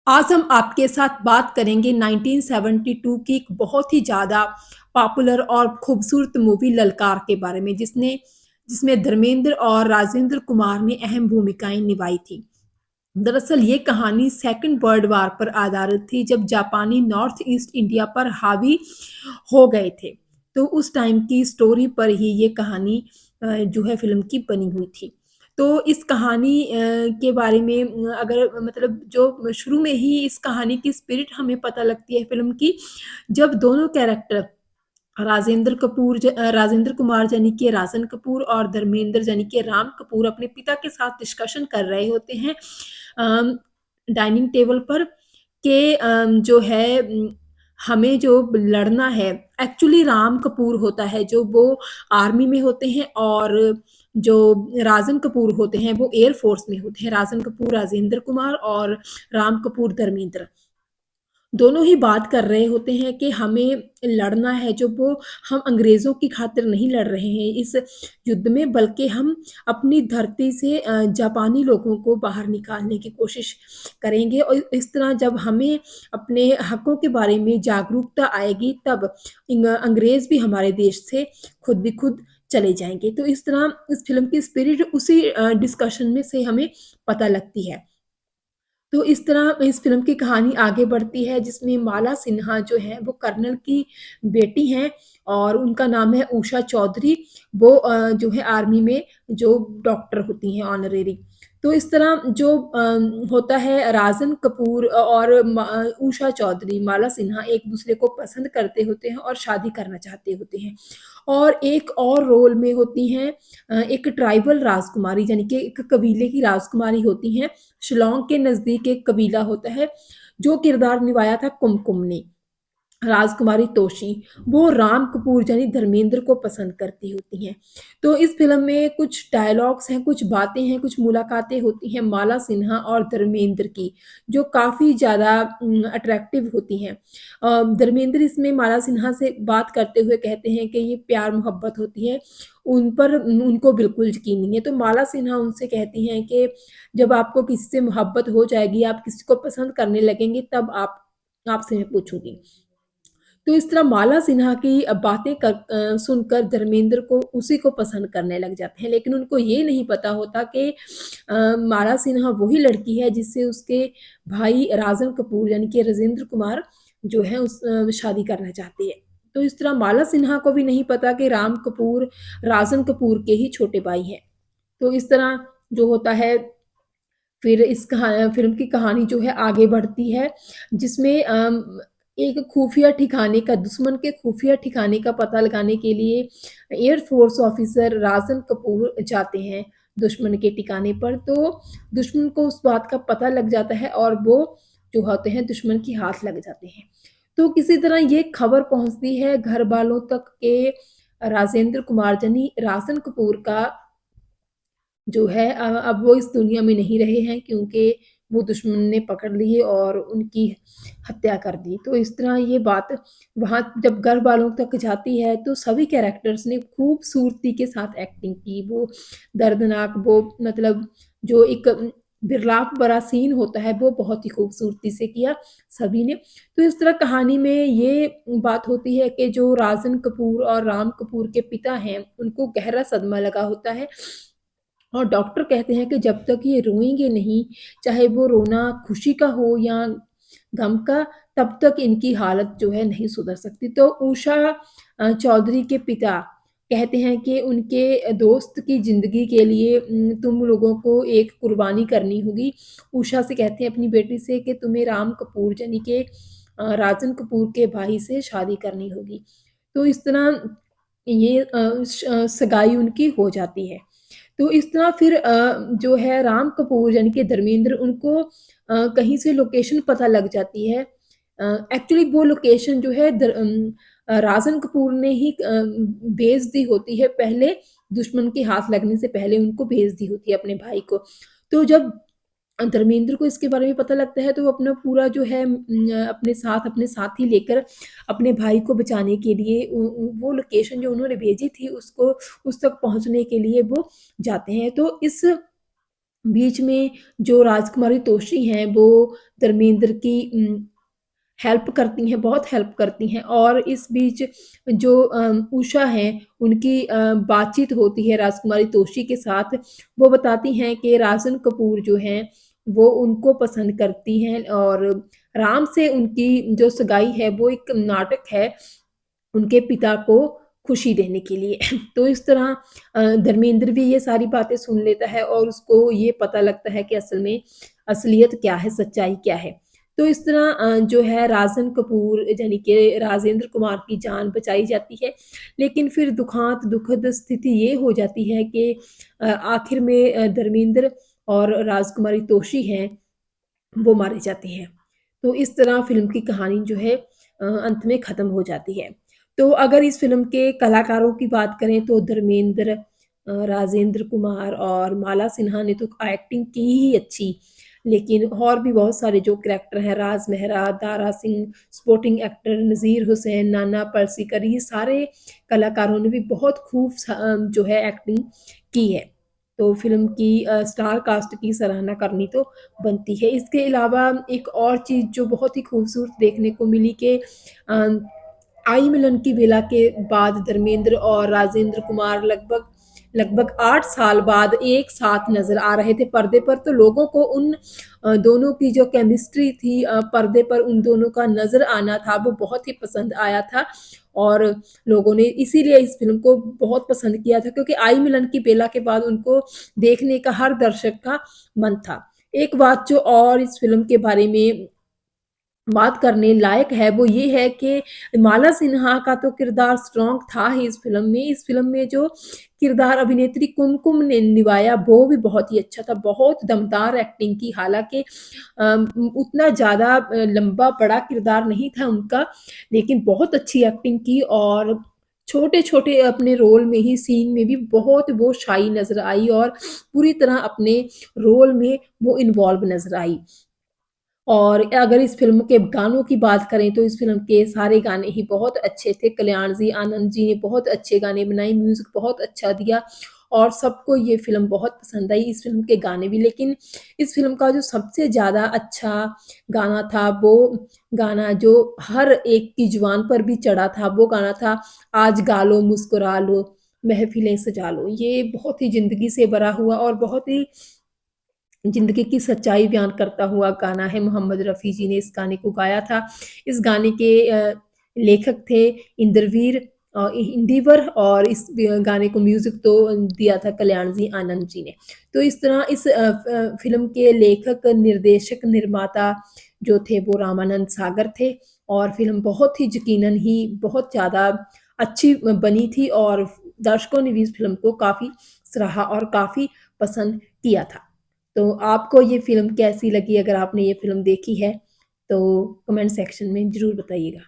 आज हम आपके साथ बात करेंगे 1972 की एक बहुत ही ज़्यादा पॉपुलर और खूबसूरत मूवी ललकार के बारे में जिसमें धर्मेंद्र और राजेंद्र कुमार ने अहम भूमिकाएं निभाई थी। दरअसल ये कहानी सेकंड वर्ल्ड वार पर आधारित थी जब जापानी नॉर्थ ईस्ट इंडिया पर हावी हो गए थे। तो उस टाइम की स्टोरी पर ही ये कहानी जो है फ़िल्म की बनी हुई थी। तो इस कहानी के बारे में अगर मतलब जो शुरू में ही इस कहानी की स्पिरिट हमें पता लगती है फ़िल्म की, जब दोनों कैरेक्टर राजेंद्र कुमार यानी कि राजन कपूर और धर्मेंद्र यानी कि राम कपूर अपने पिता के साथ डिस्कशन कर रहे होते हैं डाइनिंग टेबल पर कि जो है हमें जो लड़ना है। एक्चुअली राम कपूर होता है जो वो आर्मी में होते हैं और जो राजन कपूर होते हैं वो एयर फोर्स में होते हैं। राजन कपूर राजेंद्र कुमार और राम कपूर धर्मेंद्र दोनों ही बात कर रहे होते हैं कि हमें लड़ना है जो वो हम अंग्रेज़ों की खातिर नहीं लड़ रहे हैं इस युद्ध में, बल्कि हम अपनी धरती से जापानी लोगों को बाहर निकालने की कोशिश करेंगे और इस तरह जब हमें अपने हकों के बारे में जागरूकता आएगी तब अंग्रेज़ भी हमारे देश से खुद ब खुद चले जाएँगे। तो इस तरह इस फ़िल्म की स्पिरिट उसी डिस्कशन में से हमें पता लगती है। तो इस तरह इस फ़िल्म की कहानी आगे बढ़ती है जिसमें माला सिन्हा जो है वो कर्नल की बेटी हैं और उनका नाम है उषा चौधरी। वो जो है आर्मी में जो डॉक्टर होती हैं ऑनरेरी। तो इस तरह जो होता है राजन कपूर और उषा चौधरी, माला सिन्हा एक-दूसरे को पसंद करते होते हैं और शादी करना चाहते होते हैं। और एक और रोल में होती हैं एक ट्राइबल राजकुमारी यानी कि एक कबीले की राजकुमारी होती हैं। शिलांग के नज़दीक एक कबीला होता है, जो किरदार निभाया था कुमकुम ने, राजकुमारी तोशी, वो राम कपूर यानी धर्मेंद्र को पसंद करती होती हैं। तो इस फ़िल्म में कुछ डायलॉग्स हैं, कुछ बातें हैं, कुछ मुलाकातें होती हैं माला सिन्हा और धर्मेंद्र की, जो काफ़ी ज़्यादा अट्रैक्टिव होती हैं। धर्मेंद्र इसमें माला सिन्हा से बात करते हुए कहते हैं कि ये प्यार-मोहब्बत होती है, उन पर उनको बिल्कुल यकीन नहीं है। तो माला सिन्हा उनसे कहती हैं कि जब आपको किसी से मोहब्बत हो जाएगी, आप किसी को पसंद करने लगेंगे, तब आपसे मैं पूछूँगी। तो इस तरह माला सिन्हा की बातें सुनकर धर्मेंद्र को उसी को पसंद करने लग जाते हैं। लेकिन उनको ये नहीं पता होता कि माला सिन्हा वही लड़की है जिससे उसके भाई राजन कपूर यानी कि राजेंद्र कुमार जो है शादी करना चाहते हैं। तो इस तरह माला सिन्हा को भी नहीं पता कि राम कपूर राजन कपूर के ही छोटे भाई हैं। तो इस तरह जो होता है फिर इस फ़िल्म की कहानी जो है आगे बढ़ती है जिसमें एक खुफिया ठिकाने का दुश्मन के खुफिया ठिकाने का पता लगाने के लिए एयर फ़ोर्स ऑफ़िसर राजन कपूर जाते हैं दुश्मन के ठिकाने पर। तो दुश्मन को उस बात का पता लग जाता है और वो जो होते हैं दुश्मन के हाथ लग जाते हैं। तो किसी तरह ये खबर पहुँचती है घरवालों तक के राजेंद्र कुमार यानी राजन कपूर का जो है अब वो इस दुनिया में नहीं रहे हैं क्योंकि वो दुश्मन ने पकड़ लिए और उनकी हत्या कर दी। तो इस तरह ये बात वहाँ जब घर वालों तक जाती है तो सभी कैरेक्टर्स ने खूबसूरती के साथ एक्टिंग की। वो दर्दनाक वो मतलब जो एक विरलाप भरा सीन होता है वो बहुत ही खूबसूरती से किया सभी ने। तो इस तरह कहानी में ये बात होती है कि जो राजन कपूर और राम कपूर के पिता हैं, उनको गहरा सदमा लगा होता है और डॉक्टर कहते हैं कि जब तक ये रोएँगे नहीं, चाहे वो रोना खुशी का हो या गम का, तब तक इनकी हालत जो है नहीं सुधर सकती। तो उषा चौधरी के पिता कहते हैं कि उनके दोस्त की ज़िंदगी के लिए तुम लोगों को एक कुर्बानी करनी होगी। उषा से कहते हैं अपनी बेटी से कि तुम्हें राम कपूर यानी कि राजन कपूर के भाई से शादी करनी होगी। तो इस तरह ये सगाई उनकी हो जाती है। तो इस तरह फिर जो है राम कपूर यानी कि धर्मेंद्र उनको कहीं से लोकेशन पता लग जाती है। एक्चुअली वो लोकेशन जो है राजन कपूर ने ही भेज दी होती है पहले दुश्मन के हाथ लगने से पहले उनको भेज दी होती है अपने भाई को। तो जब धर्मेंद्र को इसके बारे में पता लगता है तो वो अपना पूरा जो है अपने साथ ही लेकर अपने भाई को बचाने के लिए वो लोकेशन जो उन्होंने भेजी थी उसको उस तक पहुँचने के लिए वो जाते हैं। तो इस बीच में जो राजकुमारी तोषी हैं, वो धर्मेंद्र की हेल्प करती हैं, बहुत हेल्प करती हैं और इस बीच जो उषा हैं, उनकी बातचीत होती है राजकुमारी तोषी के साथ। वो बताती हैं कि राजन कपूर जो हैं, वो उनको पसंद करती हैं और राम से उनकी जो सगाई है, वो एक नाटक है, उनके पिता को खुशी देने के लिए। तो इस तरह धर्मेंद्र भी ये सारी बातें सुन लेता है और उसको ये पता लगता है कि असल में असलियत क्या है, सच्चाई क्या है। तो इस तरह जो है राजन कपूर यानी कि राजेंद्र कुमार की जान बचाई जाती है। लेकिन फिर दुखद स्थिति ये हो जाती है कि आखिर में धर्मेंद्र और राजकुमारी तोषी हैं, वो मारे जाते हैं। तो इस तरह फ़िल्म की कहानी जो है अंत में ख़त्म हो जाती है। तो अगर इस फ़िल्म के कलाकारों की बात करें तो धर्मेंद्र, राजेंद्र कुमार और माला सिन्हा ने तो एक्टिंग की ही अच्छी, लेकिन और भी बहुत सारे जो करैक्टर हैं राज मेहरा, दारा सिंह, सपोर्टिंग एक्टर नज़ीर हुसैन, नाना पार्सेकर, ये सारे कलाकारों ने भी बहुत खूब जो है एक्टिंग की है। तो फ़िल्म की स्टार कास्ट की सराहना करनी तो बनती है। इसके अलावा एक और चीज़ जो बहुत ही खूबसूरत देखने को मिली कि आई मिलन की बेला के बाद धर्मेंद्र और राजेंद्र कुमार लगभग लगभग 8 साल बाद एक साथ नज़र आ रहे थे पर्दे पर, तो लोगों को उन दोनों की जो केमिस्ट्री थी पर्दे पर उन दोनों का नज़र आना था, वो बहुत ही पसंद आया था और लोगों ने इसीलिए इस फ़िल्म को बहुत पसंद किया था क्योंकि आई मिलन की बेला के बाद उनको देखने का हर दर्शक का मन था। एक बात जो और इस फ़िल्म के बारे में बात करने लायक है वो ये है कि माला सिन्हा का तो किरदार स्ट्रॉन्ग था ही इस फ़िल्म में। इस फ़िल्म में जो किरदार अभिनेत्री कुमकुम ने निभाया वो भी बहुत ही अच्छा था, बहुत दमदार एक्टिंग की। हालाँकि उतना ज़्यादा लंबा-बड़ा किरदार नहीं था उनका, लेकिन बहुत अच्छी एक्टिंग की और छोटे-छोटे अपने रोल में ही सीन में भी बहुत वो शाई नज़र आई और पूरी तरह अपने रोल में वो इन्वॉल्व नज़र आई। और अगर इस फ़िल्म के गानों की बात करें तो इस फ़िल्म के सारे गाने ही बहुत अच्छे थे। कल्याण जी, आनंद जी ने बहुत अच्छे गाने बनाए, म्यूज़िक बहुत अच्छा दिया और सबको ये फ़िल्म बहुत पसंद आई, इस फ़िल्म के गाने भी। लेकिन इस फ़िल्म का जो सबसे ज़्यादा अच्छा गाना था, वो गाना जो हर एक की ज़ुबान पर भी चढ़ा था, वो गाना था आज गा लो, मुस्कुरा लो, महफ़िलें सजा लो। ये बहुत ही ज़िंदगी से भरा हुआ और बहुत ही ज़िंदगी की सच्चाई बयान करता हुआ गाना है, मोहम्मद रफ़ी जी ने इस गाने को गाया था। इस गाने के लेखक थे इंद्रवीर इंदिवर और इस गाने को म्यूज़िक तो दिया था कल्याण जी, आनंद जी ने। तो इस तरह इस फ़िल्म के लेखक, निर्देशक, निर्माता जो थे वो रामानंद सागर थे और फ़िल्म बहुत ही यकीनन ही बहुत ज़्यादा अच्छी बनी थी और दर्शकों ने भी इस फ़िल्म को काफ़ी सराहा और काफ़ी पसंद किया था। तो आपको ये फ़िल्म कैसी लगी? अगर आपने ये फ़िल्म देखी है, तो कमेंट सेक्शन में ज़रूर बताइएगा।